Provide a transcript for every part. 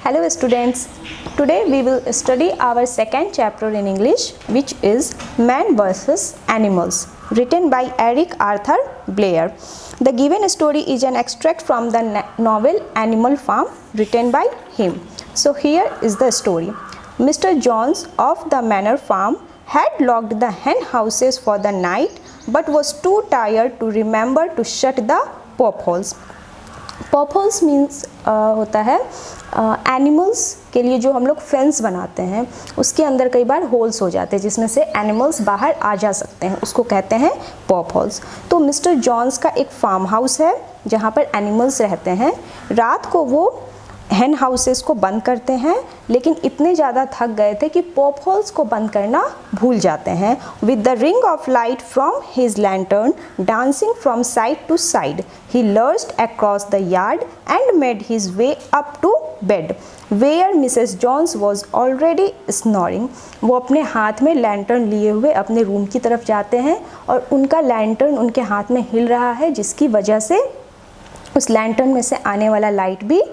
Hello students, today we will study our second chapter in English, which is Man vs. Animals, written by Eric Arthur Blair. The given story is an extract from the novel Animal Farm, written by him. So here is the story. Mr. Jones of the Manor Farm had locked the hen houses for the night but was too tired to remember to shut the pop holes. Pop holes means होता है animals के लिए जो हम लोग fence बनाते हैं उसके अंदर कई बार होल्स हो जाते हैं जिसमें से एनिमल्स बाहर आ जा सकते हैं, उसको कहते हैं पॉप होल्स। तो मिस्टर जॉन्स का एक फार्म हाउस है जहाँ पर एनिमल्स रहते हैं। रात को वो hen हाउसेस को बंद करते हैं, लेकिन इतने ज़्यादा थक गए थे कि पॉप होल्स को बंद करना भूल जाते हैं। With the ring of light from his lantern dancing from side to side he lurched across the yard and made his way up to bed where Mrs Jones was already snoring. वो अपने हाथ में lantern लिए हुए अपने room की तरफ जाते हैं और उनका लैंटर्न उनके हाथ में हिल रहा है, जिसकी वजह से उस लैंटर्न में से आने वाला लाइट भी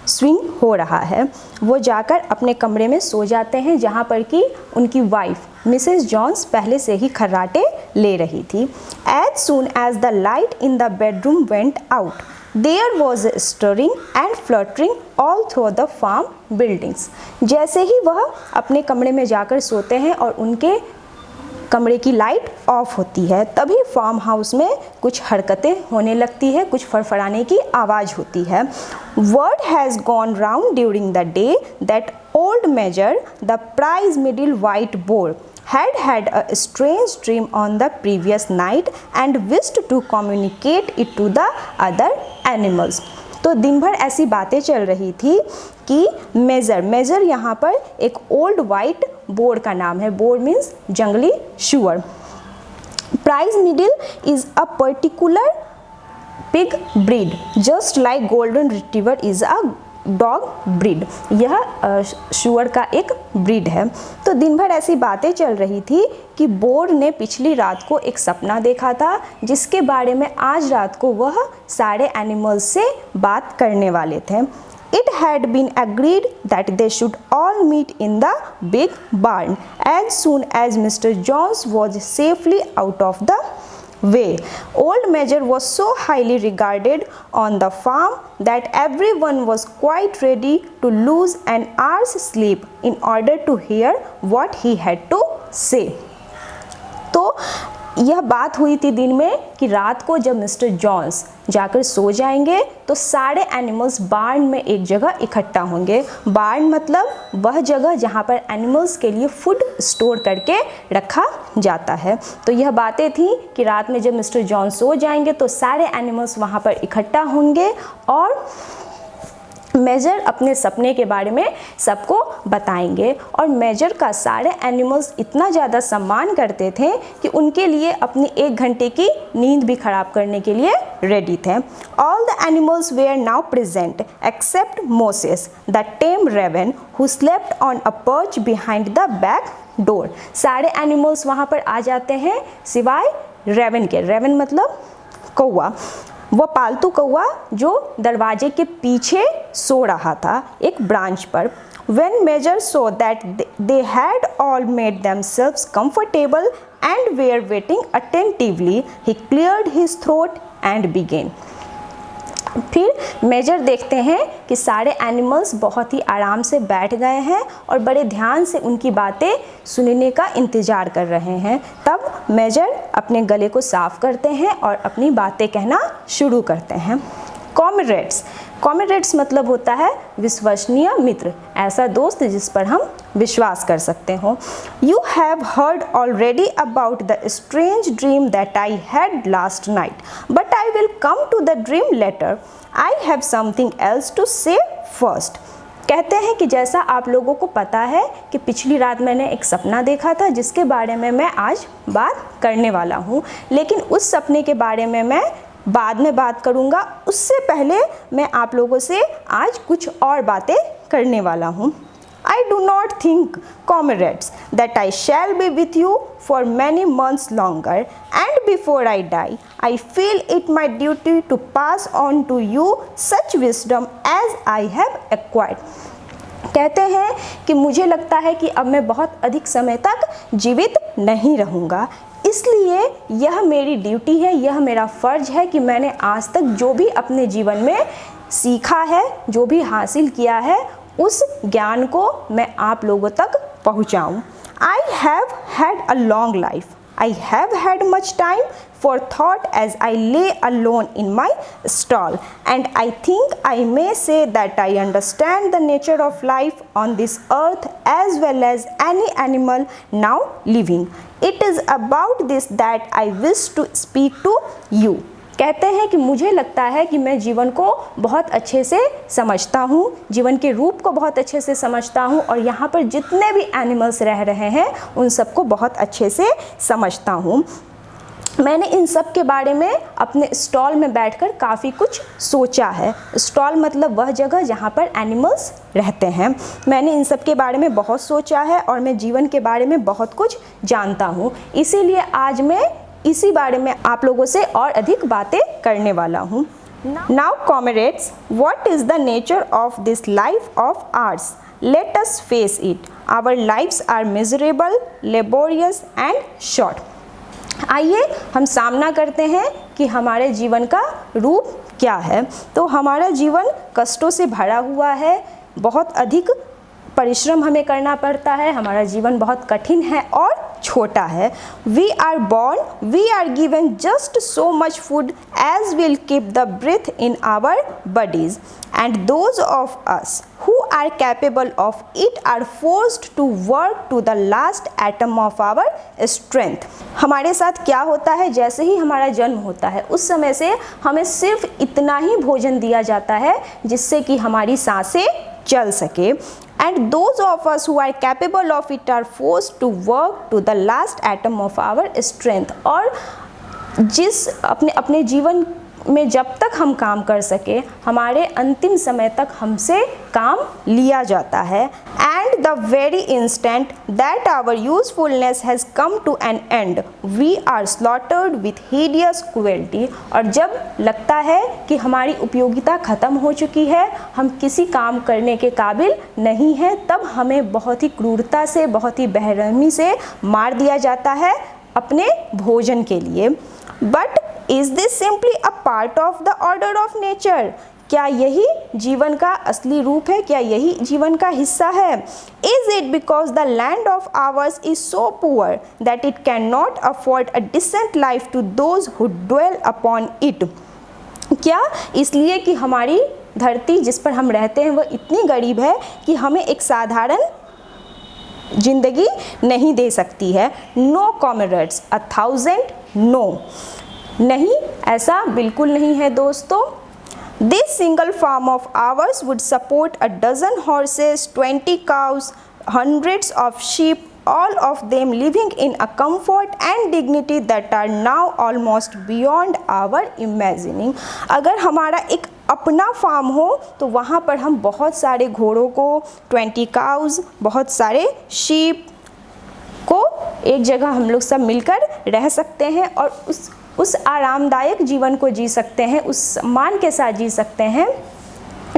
स्विंग हो रहा है। वो जाकर अपने कमरे में सो जाते हैं जहाँ पर कि उनकी वाइफ मिसेस जॉन्स पहले से ही खर्राटे ले रही थी। As soon as the light in the bedroom went out there was stirring and fluttering all through the farm buildings. जैसे ही वह अपने कमरे में जाकर सोते हैं और उनके कमरे की लाइट ऑफ होती है, तभी फार्म हाउस में कुछ हरकतें होने लगती है, कुछ फड़फड़ाने की आवाज़ होती है। Word has gone round during the day that old Major the prize Middle White boar had a strange dream on the previous night and wished to communicate it to the other animals. तो दिन भर ऐसी बातें चल रही थी कि major यहाँ पर एक ओल्ड वाइट बोर का नाम है। बोर मीन्स जंगली शुअर। Prize Middle is a particular pig breed just like golden retriever is a dog breed. यह शुअर का एक ब्रीड है। तो दिन भर ऐसी बातें चल रही थी कि बोर ने पिछली रात को एक सपना देखा था जिसके बारे में आज रात को वह सारे एनिमल्स से बात करने वाले थे। It had been agreed that they should all meet in the big barn as soon as Mr. Jones was safely out of the way. Old Major was so highly regarded on the farm that everyone was quite ready to lose an hour's sleep in order to hear what he had to say. तो यह बात हुई थी दिन में कि रात को जब मिस्टर जॉन्स जाकर सो जाएंगे तो सारे एनिमल्स बार्न में एक जगह इकट्ठा होंगे। बार्न मतलब वह जगह जहाँ पर एनिमल्स के लिए फूड स्टोर करके रखा जाता है। तो यह बातें थी कि रात में जब मिस्टर जॉन्स सो जाएंगे तो सारे एनिमल्स वहाँ पर इकट्ठा होंगे और मेजर अपने सपने के बारे में सबको बताएंगे। और मेजर का सारे एनिमल्स इतना ज़्यादा सम्मान करते थे कि उनके लिए अपनी 1 घंटे की नींद भी खराब करने के लिए रेडी थे। All the animals were now present except Moses the tame raven who slept on a perch behind the back door. सारे एनिमल्स वहाँ पर आ जाते हैं सिवाय रेवन के। रेवन मतलब कौवा, वह पालतू कौवा जो दरवाजे के पीछे सो रहा था एक ब्रांच पर। When Major saw that they had all made themselves comfortable and were waiting attentively, he cleared his throat and began. फिर मेजर देखते हैं कि सारे एनिमल्स बहुत ही आराम से बैठ गए हैं और बड़े ध्यान से उनकी बातें सुनने का इंतज़ार कर रहे हैं। तब मेजर अपने गले को साफ करते हैं और अपनी बातें कहना शुरू करते हैं। कॉमरेड्स मतलब होता है विश्वसनीय मित्र, ऐसा दोस्त जिस पर हम विश्वास कर सकते हो। You have heard already about the strange dream that I had last night but I will come to the dream later. I have something else to say first. कहते हैं कि जैसा आप लोगों को पता है कि पिछली रात मैंने एक सपना देखा था जिसके बारे में मैं आज बात करने वाला हूँ, लेकिन उस सपने के बारे में मैं बाद में बात करूँगा। उससे पहले मैं आप लोगों से आज कुछ और बातें करने वाला हूँ। I do not think, comrades, that I shall be with you for many months longer, and before I die, I feel it my duty to pass on to you such wisdom as I have acquired. कहते हैं कि मुझे लगता है कि अब मैं बहुत अधिक समय तक जीवित नहीं रहूँगा, इसलिए यह मेरी ड्यूटी है, यह मेरा फ़र्ज है कि मैंने आज तक जो भी अपने जीवन में सीखा है, जो भी हासिल किया है, उस ज्ञान को मैं आप लोगों तक पहुंचाऊं। I have had a long life. I have had much time for thought as I lay alone in my stall, and I think I may say that I understand the nature of life on this earth as well as any animal now living. It is about this that I wish to speak to you. कहते हैं कि मुझे लगता है कि मैं जीवन को बहुत अच्छे से समझता हूँ, जीवन के रूप को बहुत अच्छे से समझता हूँ, और यहाँ पर जितने भी एनिमल्स रह रहे हैं उन सबको बहुत अच्छे से समझता हूँ। मैंने इन सब के बारे में अपने स्टॉल में बैठकर काफ़ी कुछ सोचा है। स्टॉल मतलब वह जगह जहाँ पर एनिमल्स रहते हैं। मैंने इन सब के बारे में बहुत सोचा है और मैं जीवन के बारे में बहुत कुछ जानता हूँ, इसीलिए आज मैं इसी बारे में आप लोगों से और अधिक बातें करने वाला हूँ। Now comrades, what is the nature of this life of ours? Let us face it. Our lives are miserable, laborious and short. आइए हम सामना करते हैं कि हमारे जीवन का रूप क्या है। तो हमारा जीवन कष्टों से भरा हुआ है, बहुत अधिक परिश्रम हमें करना पड़ता है, हमारा जीवन बहुत कठिन है और छोटा है। We are born, we are given just so much food as will keep the breath in our bodies, and those of us who are capable of it are forced to work to the last atom of our strength. हमारे साथ क्या होता है, जैसे ही हमारा जन्म होता है उस समय से हमें सिर्फ इतना ही भोजन दिया जाता है जिससे कि हमारी सांसें चल सके, and those of us who are capable of it are forced to work to the last atom of our strength. और जिस अपने जीवन में जब तक हम काम कर सके, हमारे अंतिम समय तक हमसे काम लिया जाता है। And the very instant that our usefulness has come to an end, we are slaughtered with hideous cruelty. और जब लगता है कि हमारी उपयोगिता ख़त्म हो चुकी है, हम किसी काम करने के काबिल नहीं हैं, तब हमें बहुत ही क्रूरता से, बहुत ही बेरहमी से मार दिया जाता है अपने भोजन के लिए। But is this simply a part of the order of nature? क्या यही जीवन का असली रूप है? क्या यही जीवन का हिस्सा है? Is it because the land of ours is so poor that it cannot afford a decent life to those who dwell upon it? क्या इसलिए कि हमारी धरती जिस पर हम रहते हैं वह इतनी गरीब है कि हमें एक साधारण जिंदगी नहीं दे सकती है? No comrades, 1000 no. नहीं, ऐसा बिल्कुल नहीं है दोस्तों। This single farm of ours would support a dozen horses, 20 cows, hundreds of sheep, all of them living in a comfort and dignity that are now almost beyond our imagining. अगर हमारा एक अपना फार्म हो तो वहाँ पर हम बहुत सारे घोड़ों को, 20 काउज, बहुत सारे शीप को एक जगह हम लोग सब मिलकर रह सकते हैं और उस आरामदायक जीवन को जी सकते हैं, उस सम्मान के साथ जी सकते हैं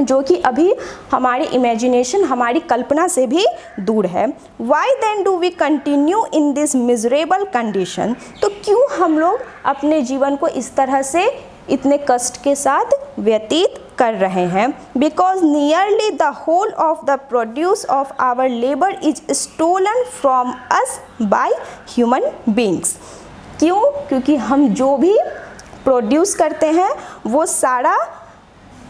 जो कि अभी हमारी इमेजिनेशन, हमारी कल्पना से भी दूर है। Why then do we continue in this miserable condition? तो क्यों हम लोग अपने जीवन को इस तरह से इतने कष्ट के साथ व्यतीत कर रहे हैं? Because nearly the whole of the produce of our labor is stolen from us by human beings. क्यों? क्योंकि हम जो भी प्रोड्यूस करते हैं वो सारा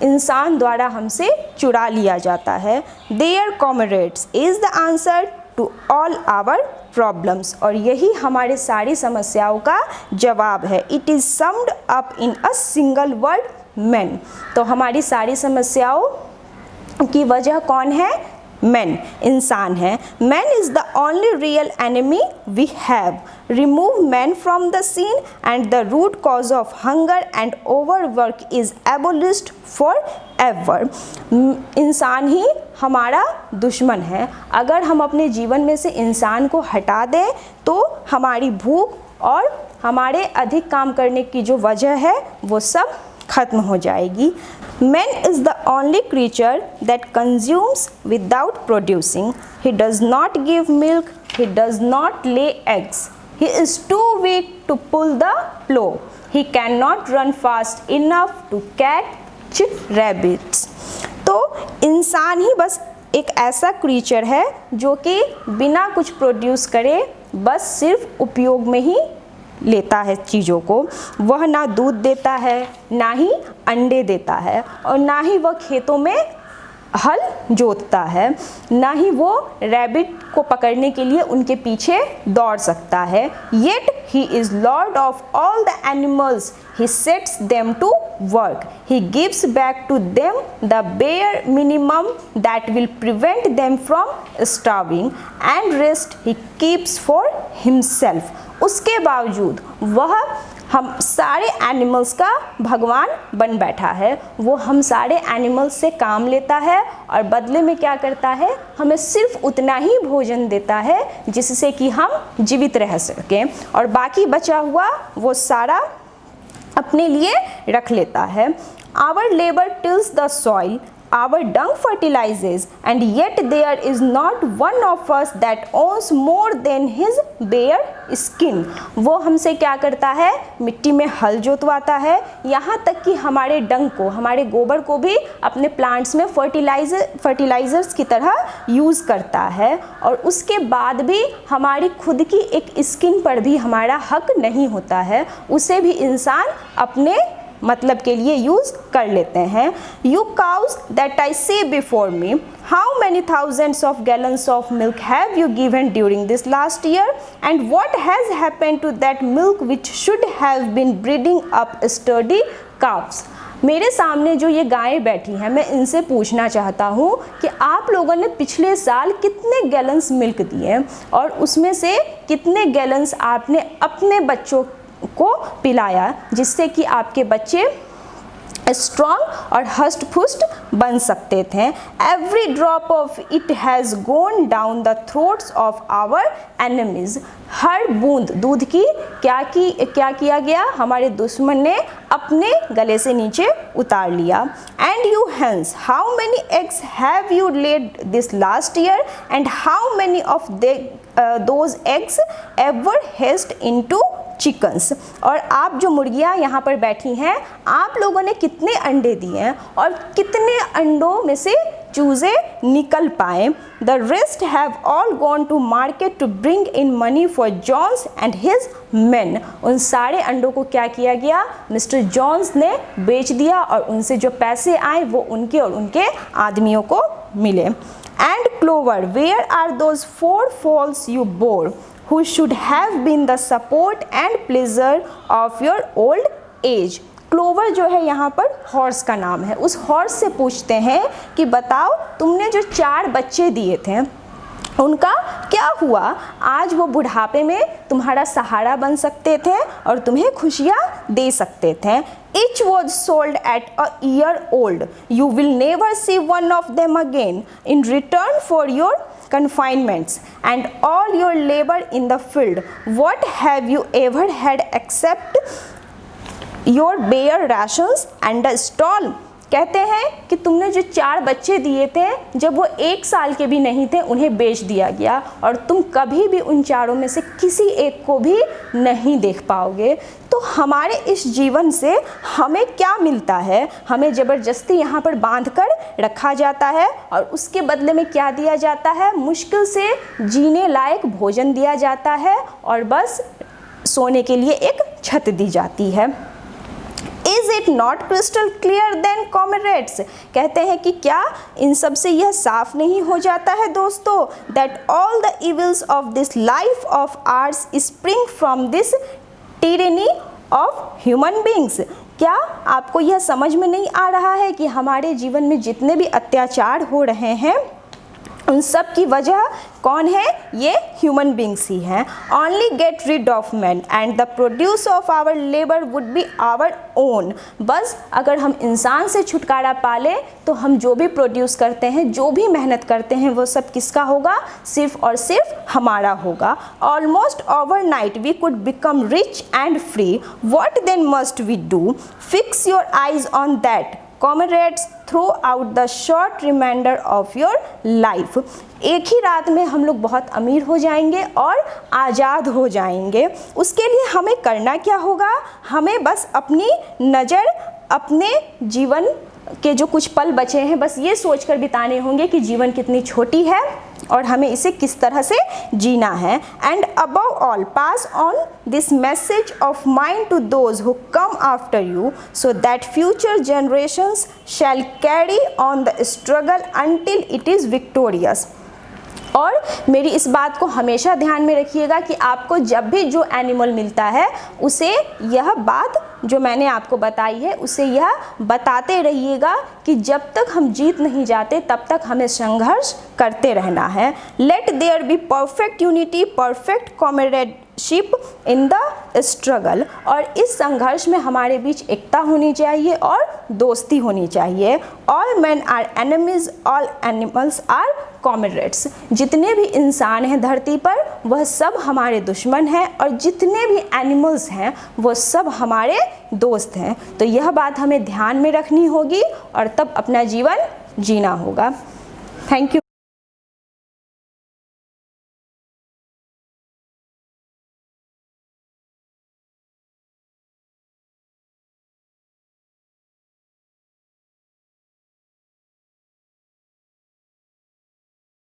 इंसान द्वारा हमसे चुरा लिया जाता है। Dear comrades is the answer to all our problems. और यही हमारे सारी समस्याओं का जवाब है। It is summed up in a single word, men. तो हमारी सारी समस्याओं की वजह कौन है? मैन इंसान है। Man is the only real enemy we have. Remove man from the scene and the root cause of hunger and overwork is abolished for ever. इंसान ही हमारा दुश्मन है। अगर हम अपने जीवन में से इंसान को हटा दें तो हमारी भूख और हमारे अधिक काम करने की जो वजह है वो सब खत्म हो जाएगी। Man is the only creature that consumes without producing. He does not give milk. He does not lay eggs. He is too weak to pull the plow. He cannot run fast enough to catch rabbits. तो इंसान ही बस एक ऐसा creature है जो कि बिना कुछ प्रोड्यूस करे बस सिर्फ उपयोग में ही लेता है चीज़ों को। वह ना दूध देता है, ना ही अंडे देता है, और ना ही वह खेतों में हल जोतता है, ना ही वो रैबिट को पकड़ने के लिए उनके पीछे दौड़ सकता है। Yet he is Lord of all the animals. He sets them to work. He gives back to them the bare minimum that will prevent them from starving, and rest he keeps for himself. उसके बावजूद वह हम सारे animals का भगवान बन बैठा है। वो हम सारे एनिमल्स से काम लेता है और बदले में क्या करता है, हमें सिर्फ उतना ही भोजन देता है जिससे कि हम जीवित रह सकें, और बाकी बचा हुआ वो सारा अपने लिए रख लेता है। Our labor tills the soil, our dung fertilizes, and yet there is not one of us that owns more than his bare skin. वो हमसे क्या करता है, मिट्टी में हल जोतवाता है, यहाँ तक कि हमारे डंग को, हमारे गोबर को भी अपने प्लांट्स में फर्टिलाइजर्स की तरह यूज़ करता है, और उसके बाद भी हमारी खुद की एक स्किन पर भी हमारा हक नहीं होता है, उसे भी इंसान अपने मतलब के लिए यूज़ कर लेते हैं। You cows that I see before me, how many thousands of gallons of milk have you given during this last year, and what has happened to that milk which should have been breeding up sturdy calves. मेरे सामने जो ये गायें बैठी हैं, मैं इनसे पूछना चाहता हूँ कि आप लोगों ने पिछले साल कितने गैलन्स मिल्क दिए और उसमें से कितने गैलन्स आपने अपने बच्चों को पिलाया, जिससे कि आपके बच्चे स्ट्रॉन्ग और हष्ट पुष्ट बन सकते थे। Every drop of it has gone down the throats of our enemies. हर बूंद दूध की क्या किया गया, हमारे दुश्मन ने अपने गले से नीचे उतार लिया। And you hens, how many eggs have you laid this last year, and how many of those eggs ever hatched into chickens. और आप जो मुर्गियाँ यहाँ पर बैठी हैं, आप लोगों ने कितने अंडे दिए हैं और कितने अंडों में से चूज़े निकल पाए। The rest have all gone to market to bring in money for Jones and his men. उन सारे अंडों को क्या किया गया, मिस्टर जॉन्स ने बेच दिया, और उनसे जो पैसे आए वो उनके और उनके आदमियों को मिले। And Clover, where are those 4 foals you bore, who should have been the support and pleasure of your old age। Clover जो है यहाँ पर हॉर्स का नाम है। उस हॉर्स से पूछते हैं कि बताओ, तुमने जो 4 बच्चे दिए थे उनका क्या हुआ। आज वो बुढ़ापे में तुम्हारा सहारा बन सकते थे और तुम्हें खुशियाँ दे सकते थे। Each was sold at a year old. You will never see one of them again. In return for your confinements and all your labor in the field, what have you ever had except your bare rations and a stall? कहते हैं कि तुमने जो 4 बच्चे दिए थे, जब वो 1 साल के भी नहीं थे, उन्हें बेच दिया गया, और तुम कभी भी उन 4 में से किसी एक को भी नहीं देख पाओगे। तो हमारे इस जीवन से हमें क्या मिलता है, हमें ज़बरदस्ती यहाँ पर बांध कर रखा जाता है, और उसके बदले में क्या दिया जाता है, मुश्किल से जीने लायक भोजन दिया जाता है, और बस सोने के लिए एक छत दी जाती है। Is it not crystal clear then, comrades? कहते हैं कि क्या इन सब से यह साफ नहीं हो जाता है दोस्तों, that all the evils of this life of ours spring from this tyranny of human beings। क्या आपको यह समझ में नहीं आ रहा है कि हमारे जीवन में जितने भी अत्याचार हो रहे हैं उन सब की वजह कौन है? ये ह्यूमन बींग्स ही हैं। Only get rid of man and the produce of our labour would be our own. बस अगर हम इंसान से छुटकारा पा लें तो हम जो भी प्रोड्यूस करते हैं, जो भी मेहनत करते हैं, वो सब किसका होगा? सिर्फ और सिर्फ हमारा होगा। Almost overnight we could become rich and free. What then must we do? Fix your eyes on that comrades throughout the short remainder of your life। एक ही रात में हम लोग बहुत अमीर हो जाएंगे और आज़ाद हो जाएंगे। उसके लिए हमें करना क्या होगा? हमें बस अपनी नज़र अपने जीवन के जो कुछ पल बचे हैं बस ये सोचकर बिताने होंगे कि जीवन कितनी छोटी है और हमें इसे किस तरह से जीना है। And above all pass on this message of mind to those who come after you so that future generations shall carry on the struggle until it is victorious. और मेरी इस बात को हमेशा ध्यान में रखिएगा कि आपको जब भी जो एनिमल मिलता है उसे यह बात जो मैंने आपको बताई है उसे यह बताते रहिएगा कि जब तक हम जीत नहीं जाते तब तक हमें संघर्ष करते रहना है। Let there be perfect unity, perfect comradeship in the struggle. और इस संघर्ष में हमारे बीच एकता होनी चाहिए और दोस्ती होनी चाहिए। All man are enemies, all animals are comrades. जितने भी इंसान हैं धरती पर वह सब हमारे दुश्मन हैं और जितने भी एनिमल्स हैं वो सब हमारे दोस्त हैं। तो यह बात हमें ध्यान में रखनी होगी और तब अपना जीवन जीना होगा। Thank you.